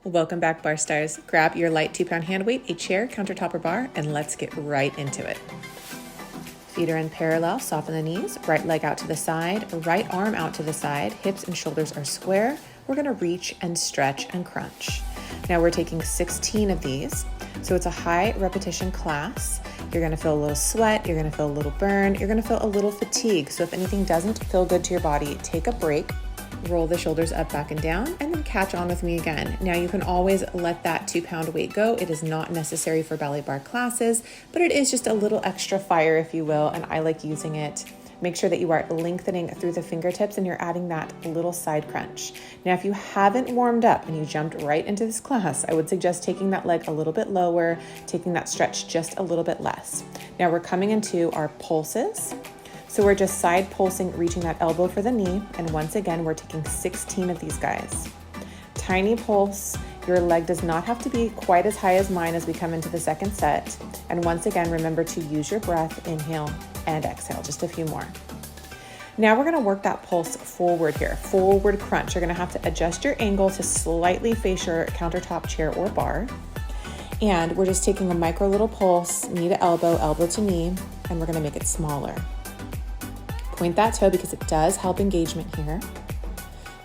Welcome back, Bar Stars. Grab your light 2-pound hand weight, a chair, countertop, or bar, and let's get right into it. Feet are in parallel, soften the knees, right leg out to the side, right arm out to the side, hips and shoulders are square. We're gonna reach and stretch and crunch. Now we're taking 16 of these, so it's a high repetition class. You're gonna feel a little sweat, you're gonna feel a little burn, you're gonna feel a little fatigue. So if anything doesn't feel good to your body, take a break. Roll the shoulders up, back, and down, and then catch on with me again. Now you can always let that 2-pound weight go. It is not necessary for ballet bar classes, but it is just a little extra fire, if you will, and I like using it. Make sure that you are lengthening through the fingertips and you're adding that little side crunch. Now, if you haven't warmed up and you jumped right into this class, I would suggest taking that leg a little bit lower, taking that stretch just a little bit less. Now we're coming into our pulses. So we're just side pulsing, reaching that elbow for the knee. And once again, we're taking 16 of these guys. Tiny pulse. Your leg does not have to be quite as high as mine as we come into the second set. And once again, remember to use your breath, inhale and exhale, just a few more. Now we're gonna work that pulse forward here, forward crunch. You're gonna have to adjust your angle to slightly face your countertop, chair, or bar. And we're just taking a micro little pulse, knee to elbow, elbow to knee, and we're gonna make it smaller. Point that toe because it does help engagement here.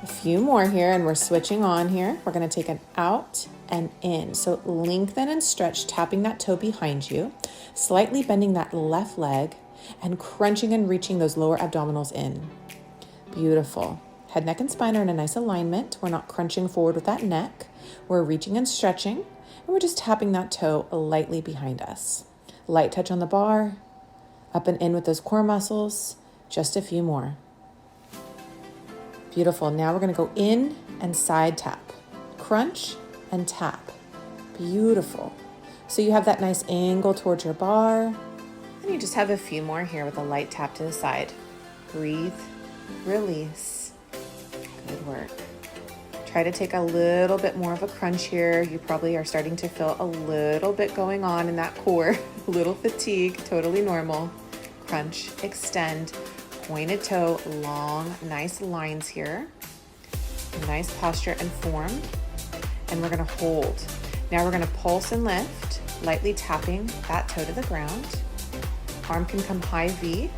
A few more here and we're switching on here. We're gonna take an out and in. So lengthen and stretch, tapping that toe behind you, slightly bending that left leg and crunching and reaching those lower abdominals in. Beautiful. Head, neck, and spine are in a nice alignment. We're not crunching forward with that neck. We're reaching and stretching and we're just tapping that toe lightly behind us. Light touch on the bar, up and in with those core muscles. Just a few more. Beautiful. Now we're going to go in and side tap. Crunch and tap. Beautiful. So you have that nice angle towards your bar. And you just have a few more here with a light tap to the side. Breathe, release. Good work. Try to take a little bit more of a crunch here. You probably are starting to feel a little bit going on in that core. A little fatigue, totally normal. Crunch, extend. Pointed toe, long, nice lines here. Nice posture and form. And we're gonna hold. Now we're gonna pulse and lift, lightly tapping that toe to the ground. Arm can come high V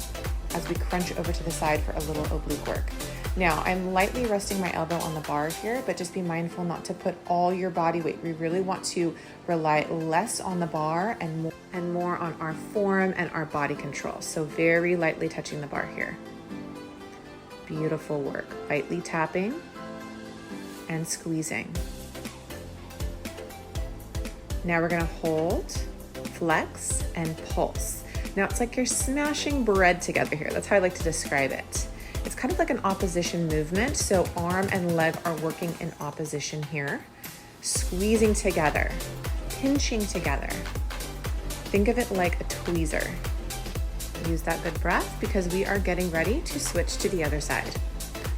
as we crunch over to the side for a little oblique work. Now I'm lightly resting my elbow on the bar here, but just be mindful not to put all your body weight. We really want to rely less on the bar and more on our form and our body control. So very lightly touching the bar here. Beautiful work. Lightly tapping and squeezing. Now we're gonna hold, flex, and pulse. Now it's like you're smashing bread together here. That's how I like to describe it. It's kind of like an opposition movement. So arm and leg are working in opposition here. Squeezing together, pinching together. Think of it like a tweezer. Use that good breath because we are getting ready to switch to the other side.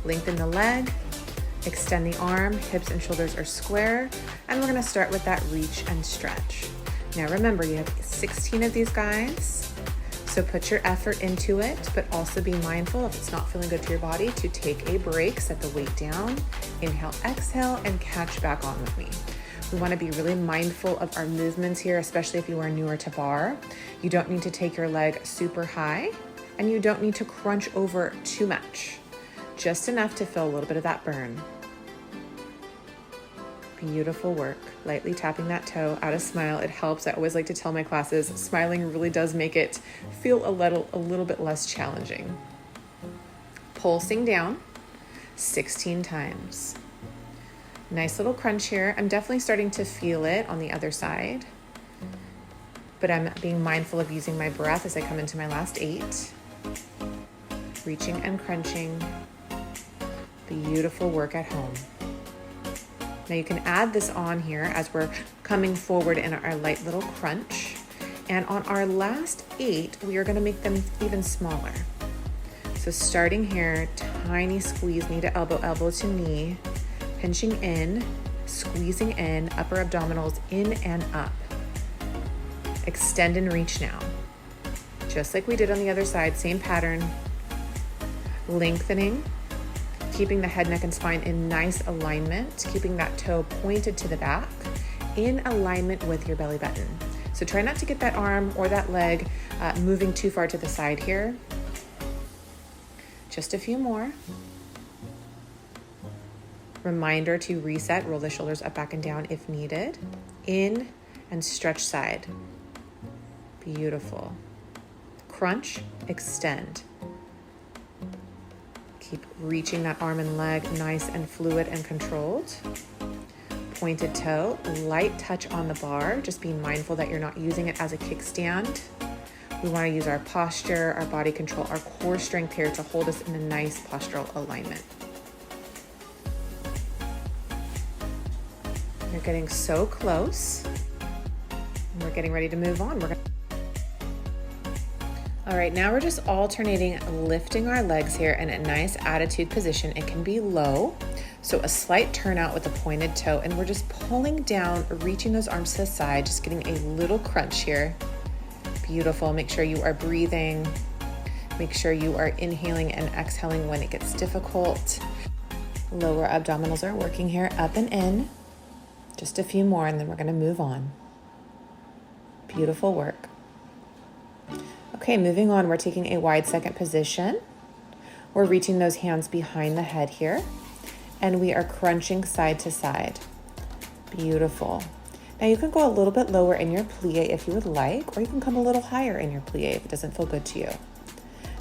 Lengthen the leg, extend the arm, hips and shoulders are square, and we're gonna start with that reach and stretch. Now remember, you have 16 of these guys, so put your effort into it, but also be mindful if it's not feeling good to your body to take a break, set the weight down, inhale, exhale, and catch back on with me. We want to be really mindful of our movements here, especially if you are newer to bar. You don't need to take your leg super high, and you don't need to crunch over too much. Just enough to feel a little bit of that burn. Beautiful work. Lightly tapping that toe, add a smile. It helps. I always like to tell my classes, smiling really does make it feel a little bit less challenging. Pulsing down 16 times. Nice little crunch here. I'm definitely starting to feel it on the other side, but I'm being mindful of using my breath as I come into my last 8. Reaching and crunching. Beautiful work at home. Now you can add this on here as we're coming forward in our light little crunch. And on our last 8, we are gonna make them even smaller. So starting here, tiny squeeze, knee to elbow, elbow to knee, pinching in, squeezing in, upper abdominals in and up. Extend and reach now. Just like we did on the other side, same pattern. Lengthening, keeping the head, neck, and spine in nice alignment, keeping that toe pointed to the back in alignment with your belly button. So try not to get that arm or that leg moving too far to the side here. Just a few more. Reminder to reset, roll the shoulders up, back, and down if needed. In and stretch side. Beautiful. Crunch, extend. Keep reaching that arm and leg nice and fluid and controlled. Pointed toe, light touch on the bar. Just be mindful that you're not using it as a kickstand. We want to use our posture, our body control, our core strength here to hold us in a nice postural alignment. You're getting so close. We're getting ready to move on. All right, now we're just alternating lifting our legs here in a nice attitude position. It can be low, so a slight turnout with a pointed toe, and we're just pulling down, reaching those arms to the side, just getting a little crunch here. Beautiful. Make sure you are breathing. Make sure you are inhaling and exhaling when it gets difficult. Lower abdominals are working here, up and in. Just a few more, and then we're going to move on. Beautiful work. Okay, moving on, we're taking a wide second position. We're reaching those hands behind the head here, and we are crunching side to side. Beautiful. Now you can go a little bit lower in your plie if you would like, or you can come a little higher in your plie if it doesn't feel good to you.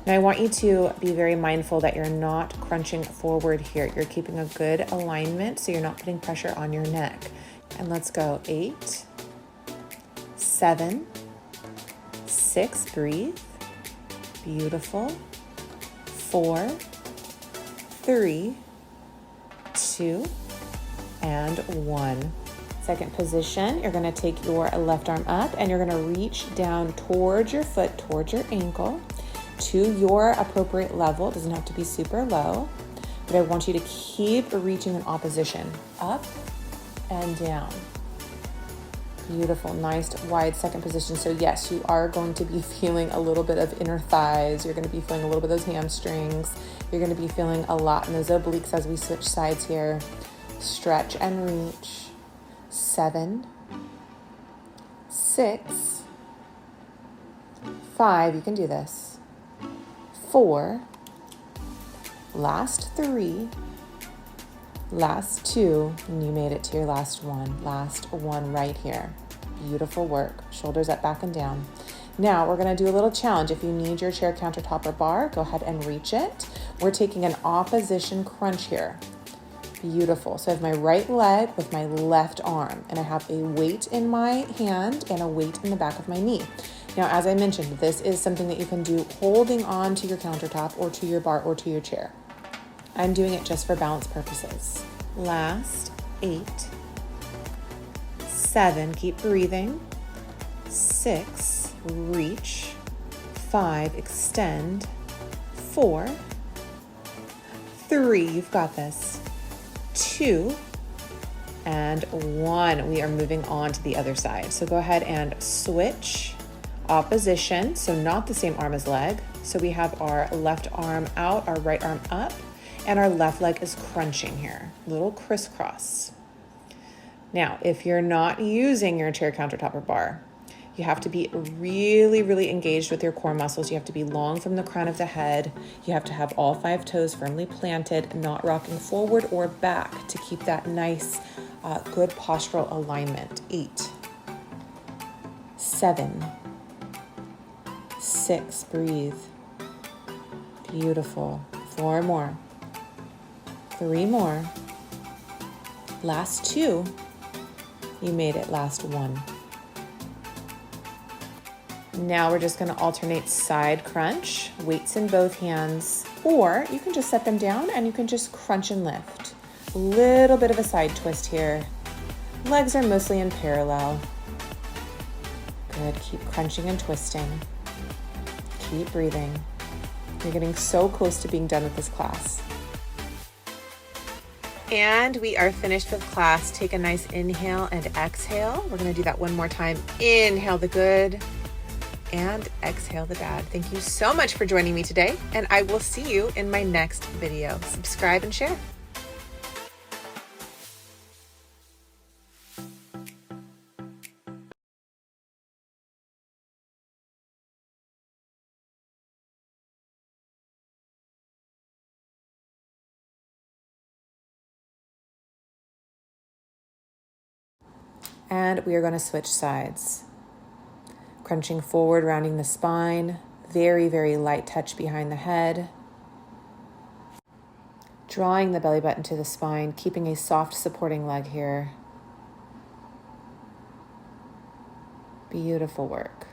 Now I want you to be very mindful that you're not crunching forward here. You're keeping a good alignment so you're not putting pressure on your neck. And let's go 8, 7, 6, breathe. Beautiful. 4, 3, 2, and 1. Second position, you're going to take your left arm up and you're going to reach down towards your foot, towards your ankle, to your appropriate level. It doesn't have to be super low, but I want you to keep reaching in opposition, up and down. Beautiful, nice wide second position. So yes, you are going to be feeling a little bit of inner thighs. You're going to be feeling a little bit of those hamstrings. You're going to be feeling a lot in those obliques as we switch sides here. Stretch and reach. 7, 6, 5, you can do this. 4, last 3, last 2, and you made it to your last one. Last one right here. Beautiful work. Shoulders up, back, and down. Now we're going to do a little challenge. If you need your chair, countertop, or bar, go ahead and reach it. We're taking an opposition crunch here. Beautiful. So I have my right leg with my left arm, and I have a weight in my hand and a weight in the back of my knee. Now, as I mentioned, this is something that you can do holding on to your countertop or to your bar or to your chair. I'm doing it just for balance purposes. Last 8, 7, keep breathing. 6, reach. 5, extend. 4, 3, you've got this. 2, and 1. We are moving on to the other side. So go ahead and switch opposition. So not the same arm as leg. So we have our left arm out, our right arm up, and our left leg is crunching here. Little crisscross. Now, if you're not using your chair, countertop, or bar, you have to be really, really engaged with your core muscles. You have to be long from the crown of the head. You have to have all 5 toes firmly planted, not rocking forward or back to keep that nice, good postural alignment. 8, 7, 6, breathe. Beautiful. 4 more. 3 more. Last 2. You made it. Last 1. Now we're just going to alternate side crunch, weights in both hands, or you can just set them down and you can just crunch and lift. A little bit of a side twist here. Legs are mostly in parallel. Good, keep crunching and twisting. Keep breathing. You're getting so close to being done with this class. And we are finished with class. Take a nice inhale and exhale. We're going to do that one more time. Inhale the good. and exhale the bad. Thank you so much for joining me today, and I will see you in my next video. Subscribe and share. And we are going to switch sides. Crunching forward, rounding the spine. Very, very light touch behind the head. Drawing the belly button to the spine, keeping a soft supporting leg here. Beautiful work.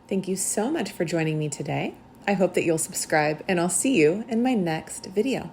Thank you so much for joining me today. I hope that you'll subscribe, and I'll see you in my next video.